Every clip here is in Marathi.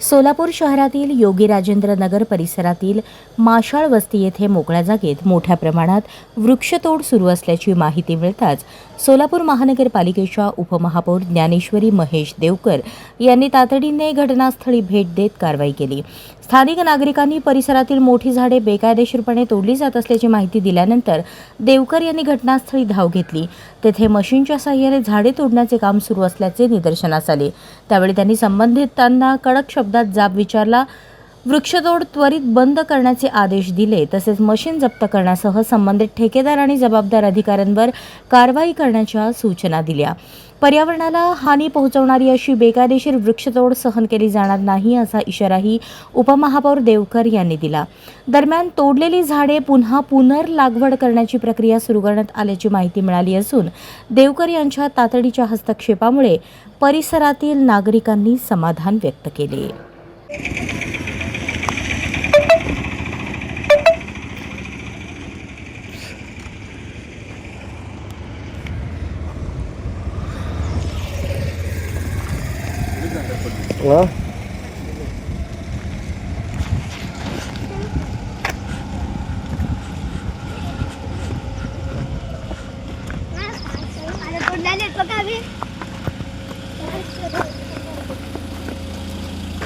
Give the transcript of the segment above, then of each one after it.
सोलापूर शहरातील योगी राजेंद्र नगर परिसरातील माशाळ वस्ती येथे मोकळ्या जागेत मोठ्या प्रमाणात वृक्षतोड सुरू असल्याची माहिती मिळताच सोलापूर महानगरपालिकेच्या उपमहापौर ज्ञानेश्वरी महेश देवकर यांनी तातडीने घटनास्थळी भेट देत कारवाई केली। स्थानिक नागरिकांनी परिसरातील मोठी झाडे बेकायदेशीरपणे तोडली जात असल्याची माहिती दिल्यानंतर देवकर यांनी घटनास्थळी धाव घेतली। तेथे मशीनच्या साहाय्याने झाडे तोडण्याचे काम सुरू असल्याचे निदर्शनास आले। त्यावेळी त्यांनी संबंधितांना कडक शब्दात जाब विचारला, वृक्षतोड त्वरित बंद करण्याचे आदेश दिले। तसेच मशीन जप्त करण्यासह संबंधित ठेकेदार आणि जबाबदार अधिकाऱ्यांवर कारवाई करण्याच्या सूचना दिल्या। पर्यावरणाला हानी पोहोचवणारी अशी बेकायदेशीर वृक्षतोड सहन केली जाणार नाही असा इशाराही उपमहापौर देवकर यांनी दिला। दरम्यान तोडलेली झाडे पुन्हा पुनर्लागवड करण्याची प्रक्रिया सुरू करण्यात आल्याची माहिती मिळाली असून देवकर यांच्या तातडीच्या हस्तक्षेपामुळे परिसरातील नागरिकांनी समाधान व्यक्त केले।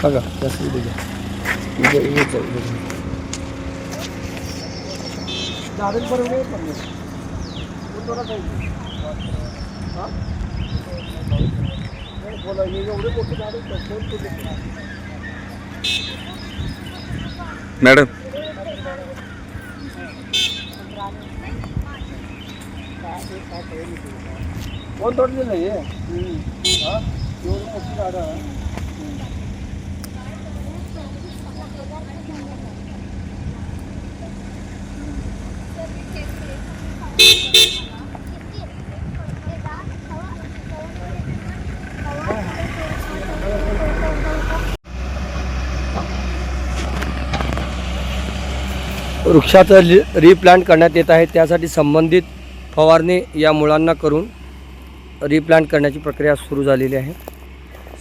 बघा कसं दिलं झाडच बरोबर बोला एवढे मोठे झाड मॅडम कोण तोडले नाही एवढी मोठी झाडं वृक्षाचं रिप्लांट करण्यात येत आहे। त्यासाठी संबंधित फवारणी या मुळांना करून रिप्लांट करण्याची प्रक्रिया सुरू झालेली आहे।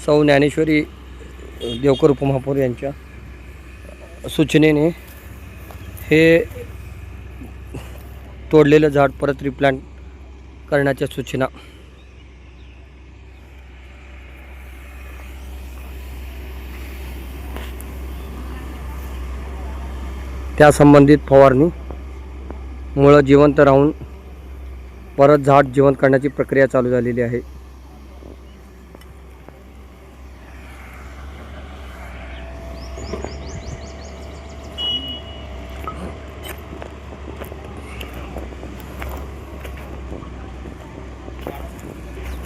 सौ ज्ञानेश्वरी देवकर उपमहापौर यांच्या सूचनेने हे तोडलेलं झाड परत रिप्लांट करण्याच्या सूचना त्या संबंधित फवारणी मुळं जिवंत राहून परत झाड जिवंत करण्याची प्रक्रिया चालू झालेली आहे।